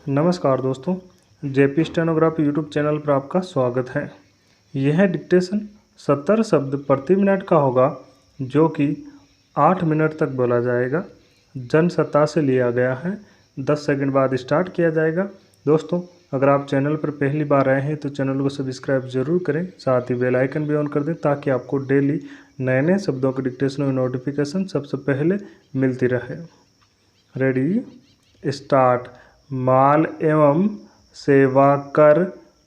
नमस्कार दोस्तों, JP stenography YouTube channel पर आपका स्वागत है। यह डिक्टेशन 70 शब्द प्रति मिनट का होगा, जो कि 8 मिनट तक बोला जाएगा। जनसत्ता से लिया गया है। 10 सेकंड बाद स्टार्ट किया जाएगा। दोस्तों, अगर आप चैनल पर पहली बार आए हैं तो चैनल को सब्सक्राइब जरूर करें, साथ ही बेल आइकन भी ऑन कर दें ताकि आपको डेली नए नए शब्दों के डिक्टेशन और नोटिफिकेशन सबसे पहले मिलती रहे। Ready, start. माल एवं सेवा कर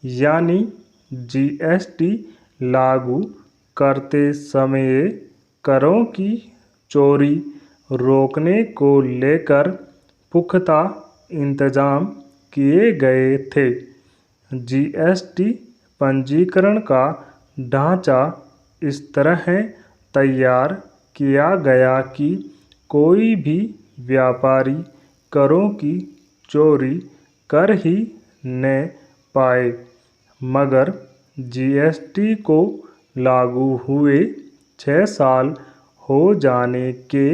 यानी जीएसटी लागू करते समय करों की चोरी रोकने को लेकर पुख्ता इंतजाम किए गए थे। जीएसटी पंजीकरण का ढांचा इस तरह तैयार किया गया कि कोई भी व्यापारी करों की चोरी कर ही न पाए, मगर जीएसटी को लागू हुए 6 साल हो जाने के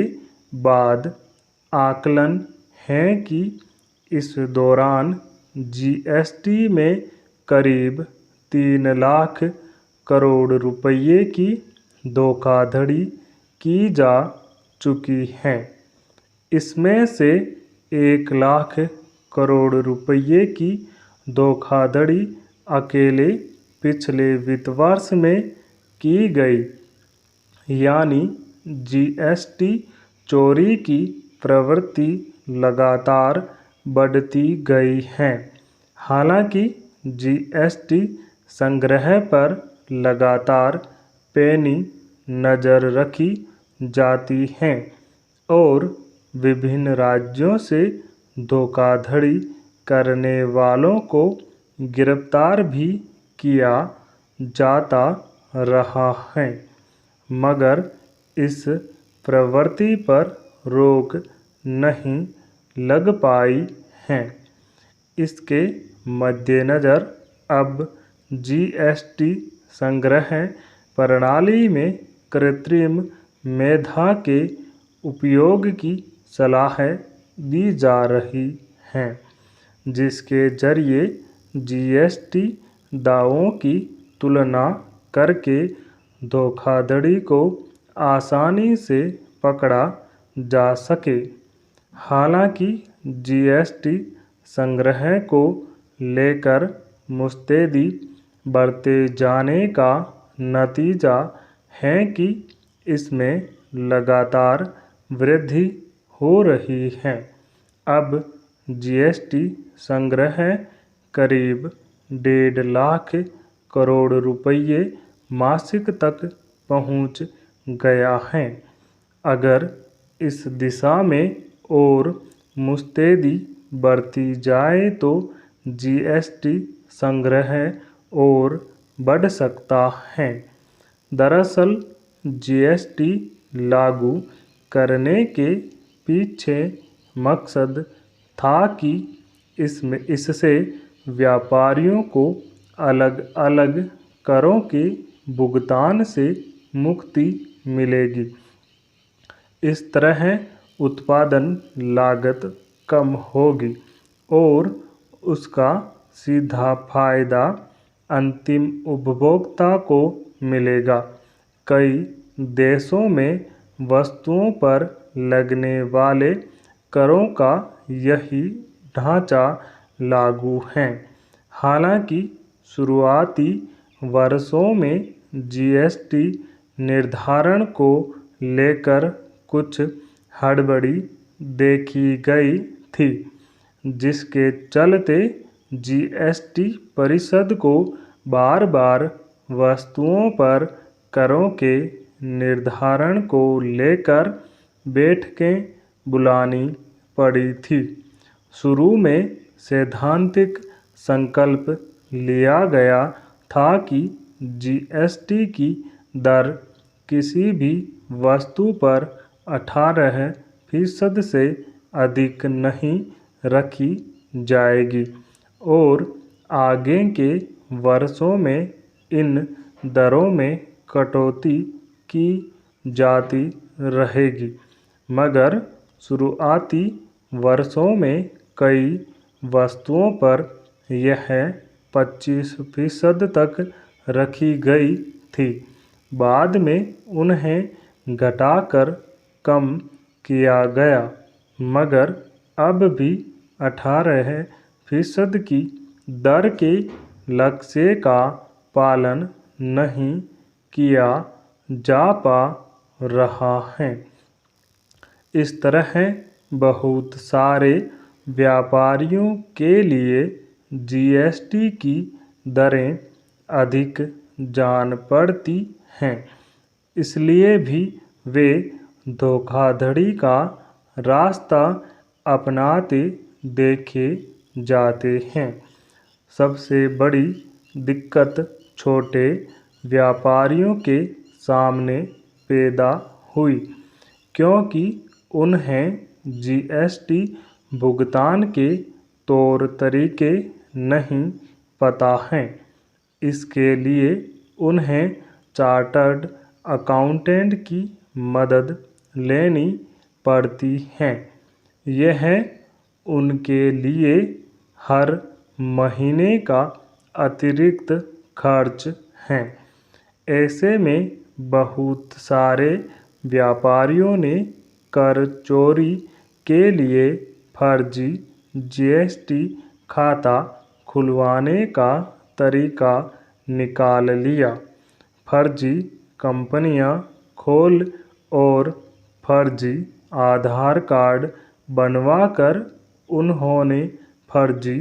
बाद आकलन है कि इस दौरान जीएसटी में करीब 3 लाख करोड़ रुपये की धोखाधड़ी की जा चुकी है। इसमें से 1 लाख करोड़ रुपये की धोखाधड़ी अकेले पिछले वित्त वर्ष में की गई, यानी जीएसटी चोरी की प्रवृत्ति लगातार बढ़ती गई है। हालांकि जीएसटी संग्रह पर लगातार पैनी नज़र रखी जाती है और विभिन्न राज्यों से धोखाधड़ी करने वालों को गिरफ्तार भी किया जाता रहा है, मगर इस प्रवृत्ति पर रोक नहीं लग पाई है। इसके मद्देनज़र अब जीएसटी संग्रह प्रणाली में कृत्रिम मेधा के उपयोग की सलाह दी जा रही है, जिसके जरिए जीएसटी दावों की तुलना करके धोखाधड़ी को आसानी से पकड़ा जा सके। हालांकि जीएसटी संग्रह को लेकर मुस्तैदी बढ़ते जाने का नतीजा है कि इसमें लगातार वृद्धि हो रही है। अब जीएसटी संग्रह करीब 1.5 लाख करोड़ रुपये मासिक तक पहुंच गया है। अगर इस दिशा में और मुस्तैदी बढ़ती जाए तो जीएसटी संग्रह और बढ़ सकता है। दरअसल जीएसटी लागू करने के पीछे मकसद था कि इससे व्यापारियों को अलग अलग करों के भुगतान से मुक्ति मिलेगी। इस तरह उत्पादन लागत कम होगी और उसका सीधा फायदा अंतिम उपभोक्ता को मिलेगा। कई देशों में वस्तुओं पर लगने वाले करों का यही ढांचा लागू है। हालांकि शुरुआती वर्षों में जीएसटी निर्धारण को लेकर कुछ हड़बड़ी देखी गई थी, जिसके चलते जीएसटी परिषद को बार बार वस्तुओं पर करों के निर्धारण को लेकर बैठकें बुलानी पड़ी थी। शुरू में सैद्धांतिक संकल्प लिया गया था कि जीएसटी की दर किसी भी वस्तु पर 18% से अधिक नहीं रखी जाएगी और आगे के वर्षों में इन दरों में कटौती की जाती रहेगी। मगर शुरुआती वर्षों में कई वस्तुओं पर यह 25% तक रखी गई थी। बाद में उन्हें घटाकर कम किया गया, मगर अब भी 18% की दर के लक्ष्य का पालन नहीं किया जा पा रहा है। इस तरह बहुत सारे व्यापारियों के लिए जीएसटी की दरें अधिक जान पड़ती हैं, इसलिए भी वे धोखाधड़ी का रास्ता अपनाते देखे जाते हैं। सबसे बड़ी दिक्कत छोटे व्यापारियों के सामने पैदा हुई, क्योंकि उन्हें जीएसटी भुगतान के तौर तरीके नहीं पता हैं। इसके लिए उन्हें चार्टर्ड अकाउंटेंट की मदद लेनी पड़ती है। यह उनके लिए हर महीने का अतिरिक्त खर्च है। ऐसे में बहुत सारे व्यापारियों ने कर चोरी के लिए फर्जी जीएसटी खाता खुलवाने का तरीका निकाल लिया। फर्जी कंपनियां खोल और फर्जी आधार कार्ड बनवाकर उन्होंने फर्जी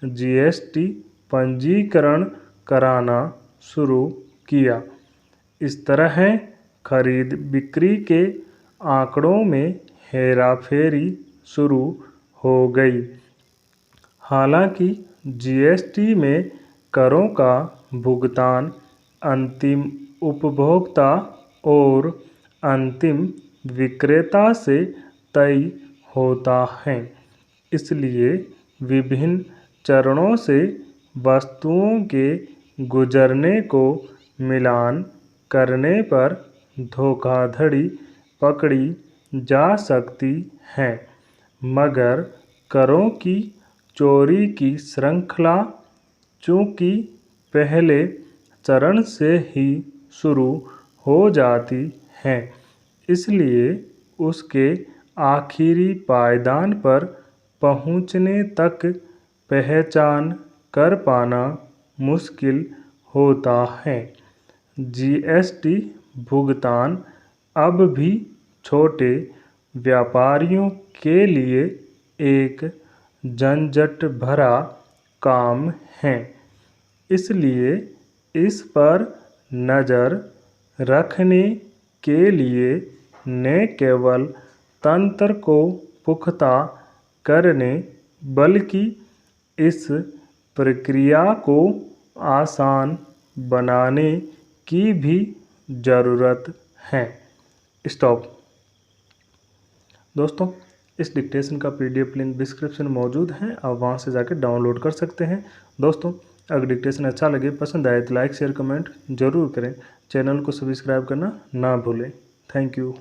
जीएसटी पंजीकरण कराना शुरू किया। इस तरह खरीद बिक्री के आंकड़ों में हेराफेरी शुरू हो गई। हालांकि जीएसटी में करों का भुगतान अंतिम उपभोक्ता और अंतिम विक्रेता से तय होता है, इसलिए विभिन्न चरणों से वस्तुओं के गुजरने को मिलान करने पर धोखाधड़ी पकड़ी जा सकती है। मगर करों की चोरी की श्रृंखला चूंकि पहले चरण से ही शुरू हो जाती है, इसलिए उसके आखिरी पायदान पर पहुंचने तक पहचान कर पाना मुश्किल होता है। जीएसटी भुगतान अब भी छोटे व्यापारियों के लिए एक झंझट भरा काम है, इसलिए इस पर नज़र रखने के लिए न केवल तंत्र को पुख्ता करने बल्कि इस प्रक्रिया को आसान बनाने की भी ज़रूरत है। स्टॉप। दोस्तों, इस डिक्टेशन का पीडीएफ लिंक डिस्क्रिप्शन में मौजूद है, आप वहां से जाकर डाउनलोड कर सकते हैं। दोस्तों, अगर डिक्टेशन अच्छा लगे, पसंद आए तो लाइक शेयर कमेंट जरूर करें। चैनल को सब्सक्राइब करना ना भूलें। Thank you.